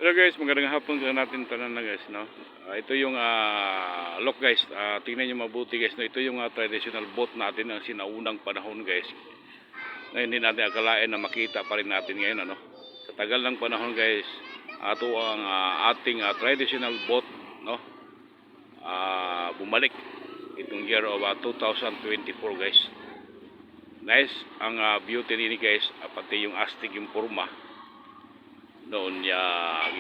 Hello guys, magandang hapon sa natin tanan na guys, no. Ito yung look guys. Tingnan niyo mabuti guys, no. Ito yung traditional boat natin ng sinaunang panahon guys. Ngayon hindi natin akalain na makita pa rin natin ngayon, ano. Sa tagal ng panahon guys, ito ang ating traditional boat, no. Bumalik itong year of 2024 guys. Nice ang beauty nini guys, pati yung astig yung porma. Noon niya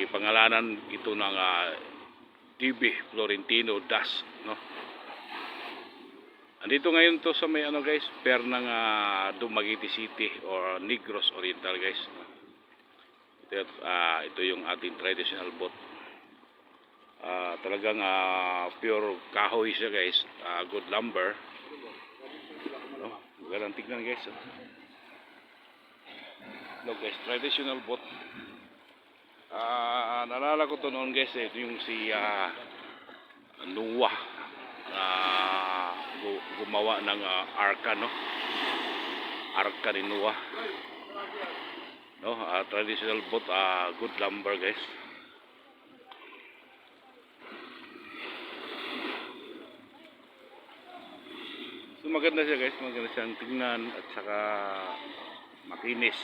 gipangalanan ito ng TV Florentino Das, no. Andito ngayon to sa may ano guys, pier ng Dumaguete City or Negros Oriental guys, no? Ito yung ating traditional boat. Talagang pure kahoy siya guys, good lumber, no? Magandang tignan guys, oh. Look guys, traditional boat. Naalala ko to noon guys, ito yung si Noah gumawa ng arka, no. Arka ni Noah, no. Traditional boat, good lumber guys. So maganda siya guys, maganda siyang tingnan at saka makinis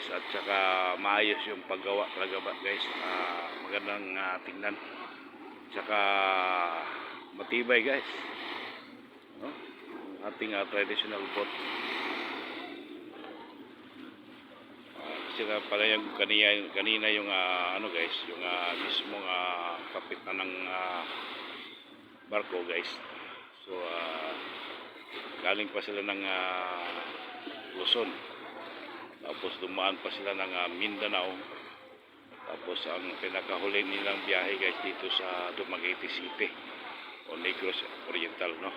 at saka maayos yung paggawa talaga ba guys. Magandang tingnan, saka matibay guys, no? Ating traditional boat. Kasi nga pala yung kanina yung ano guys, yung mismong kapitan ng barko guys. So galing pa sila ng Luzon, tapos dumaan pa sila ng Mindanao, tapos ang pinakahuli nilang biyahe guys dito sa Dumaguete City o Negros Oriental, no.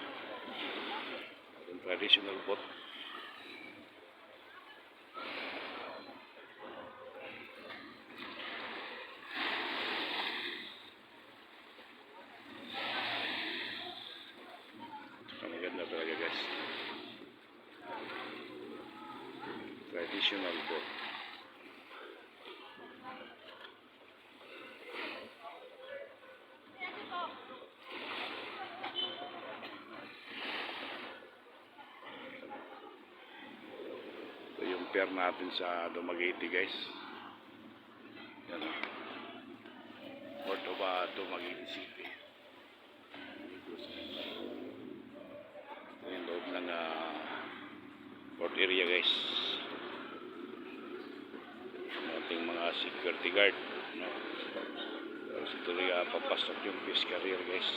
Yung traditional boat. Maganda talaga guys, traditional boat. Ito yung pier natin sa Dumaguete guys. Yan, Port of Dumaguete City. Ito yung loob ng port area guys. Ating mga security guard, no. Tapos ito rin papasok yung fish carrier guys.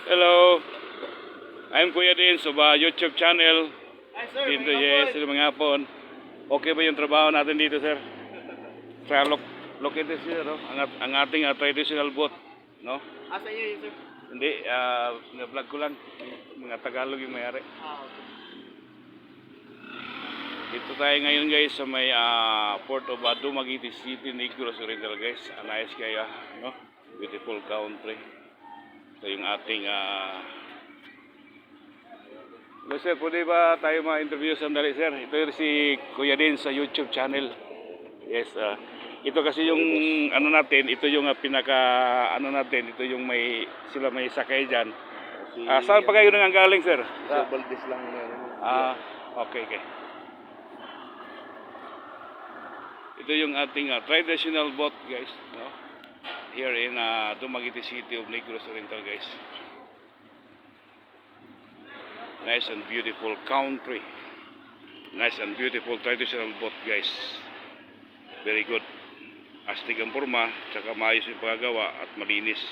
Hello, I'm Kuya Din sa YouTube channel. Dito yes, mga hapon. Okay ba yung trabaho natin dito sir? Sa located sir, no? Ang ating traditional boat, no? Asa inyo yun sir? Hindi, na-vlog ko lang. Mga Tagalog yung mayari. Okay. Dito tayo ngayon guys sa may Port of Dumaguete City, Negros Oriental guys. Nice kaya, no? Beautiful country. Ito yung ating Hello sir, pwede ba tayo ma-interview sandali sir? Ito yung si Kuya Din sa YouTube channel. Yes, ito kasi yung ano natin, ito yung pinaka ano natin, ito yung may sila may sakay diyan. Saan pa kayo nang galing sir? Sa Valdez lang na. Okay. Ito yung ating traditional boat guys, no? Here in Dumaguete City of Negros Oriental guys. Nice and beautiful country. Nice and beautiful traditional boat guys. Very good. Astig ang porma, tsaka maayos yung paggawa at malinis.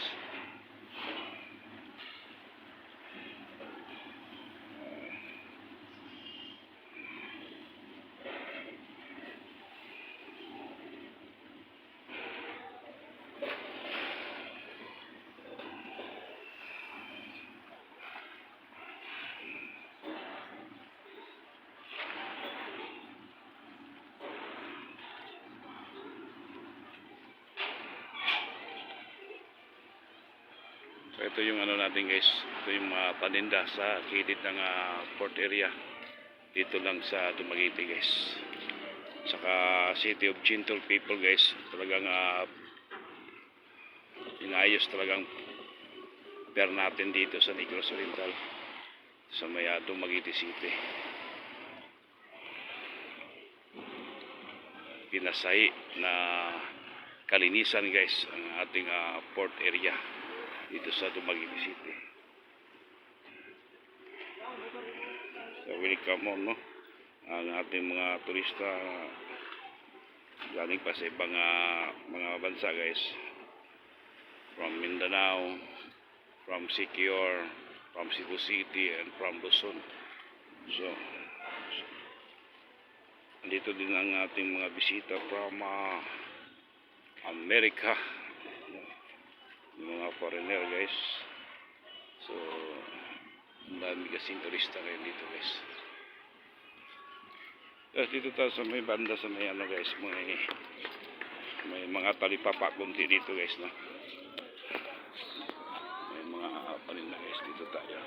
So ito yung ano natin guys, dito yung mga paninda sa kilid ng port area. Dito lang sa Dumaguete guys. Saka City of Gentle People guys. Talagang inayos talagang per natin dito sa Negros Oriental. Sa may Dumaguete City. Pinasay na kalinisan guys ang ating port area dito sa Dumaguete City. So welcome on, no? Ang ating mga turista galing pa sa ibang mga bansa guys, from Mindanao, from Siquijor, from Cebu City, and from Luzon. So dito din ang ating mga bisita from America, yung mga foreigner guys. So ang dami kasing turista ngayon dito guys. Yes, dito tayo sa may banda sa may guys, may mga talipapa kunti dito guys, no? May mga paninda guys dito tayo.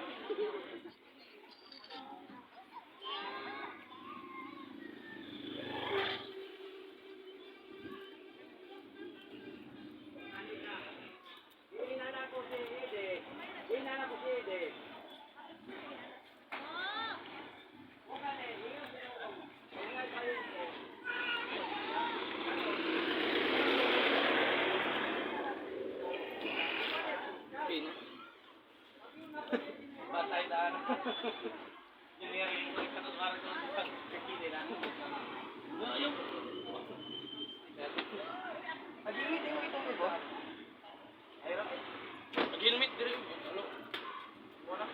Batay daan. Yung meron yung katuswaran ko sa kakili na. Yung Agilmit yung ito mo ba? Ayun. Agilmit diri. Ano? Wala.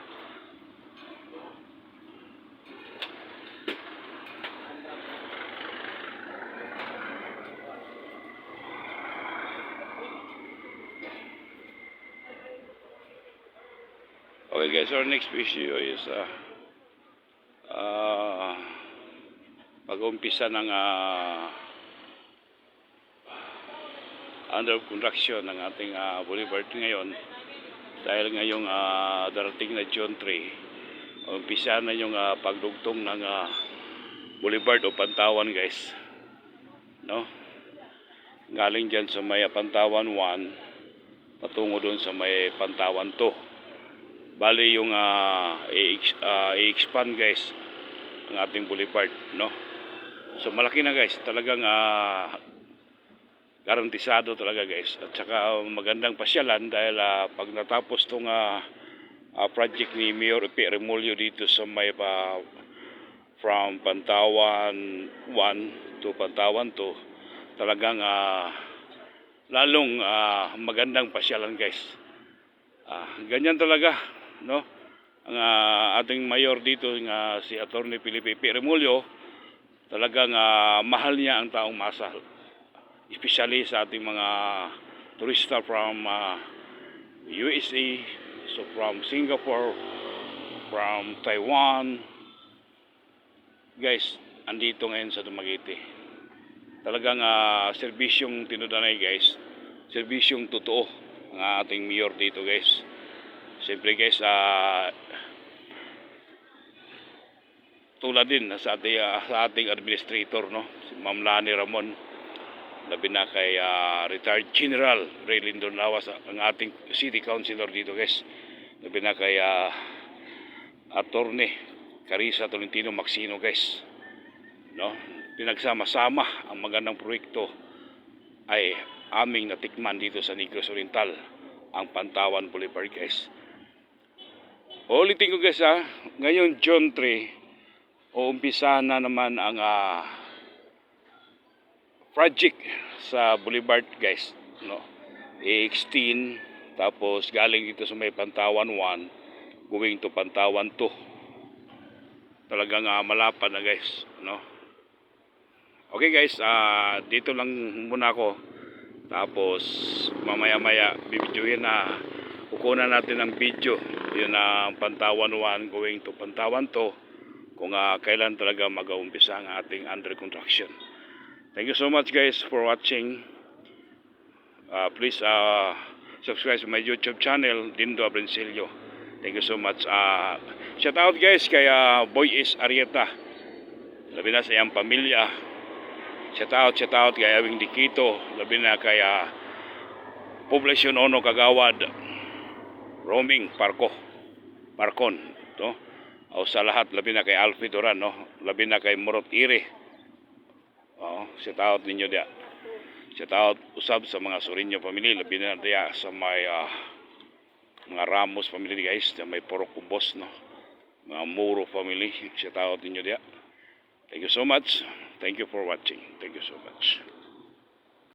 Okay guys, our next issue is pag-umpisa ng under construction ng ating boulevard ngayon. Dahil ngayong darating na June 3, umpisa na yung pagdugtong ng boulevard o Pantawan guys, no? Galing dyan sa may Pantawan 1 patungo doon sa may Pantawan 2. Bali yung i-expand guys ang ating boulevard, no? So malaki na guys, talagang garantisado talaga guys. At saka magandang pasyalan dahil pag natapos tong project ni Mayor P. Remolyo dito sa may from Pantawan 1 to Pantawan 2, talagang lalong magandang pasyalan guys. Ganyan talaga, no? Ang ating mayor dito si Attorney Felipe P. Remolyo, talagang mahal niya ang taong masa, especially sa ating mga turista from USA, so from Singapore, from Taiwan guys, andito ngayon sa Dumaguete. Talagang serbisyong tinudanay guys, serbisyong totoo ang ating mayor dito guys. Siyempre guys, tulad din sa ating administrator, no, si Ma'am Lani Ramon, labi na kay retired General Ray Lindon Lawas, ang ating city councilor dito guys, labi na kay Attorney Carissa Tolentino Maxino guys, no? Pinagsama-sama ang magandang proyekto ay aming natikman dito sa Negros Oriental, ang Pantawan Boulevard guys. Ulitin ko guys, ngayon June 3, uumpisa na naman ang project sa Boulevard guys, no? I-extend, tapos galing dito sa may Pantawan 1 going to Pantawan 2. Talagang malapad na guys, no? Okay guys, dito lang muna ako. Tapos mamaya-maya bibidyohin na, kukunan natin ng video yun ang Pantawan 1 going to Pantawan 2, kung kailan talaga mag-uumpisa ang ating under construction. Thank you so much guys for watching. Please subscribe to my YouTube channel, Dindo Abrencilio. Thank you so much. Shout out guys kay Boy is Arieta. Labi na sa iyang pamilya. Shout out kay Awing Dikito. Labi na kay Poblasyon Ono Kagawad. Roaming Parkon. To. O sa lahat, labi na kay Alfie Duran, no? Labi na kay Murot Ire. Shout out ninyo dia. Shout out usab sa mga Surinyo family, labi na dia sa may mga Ramos family guys, sa may Puro Kubos, no? Mga Muro family, shout out ninyo dia. Thank you so much. Thank you for watching. Thank you so much.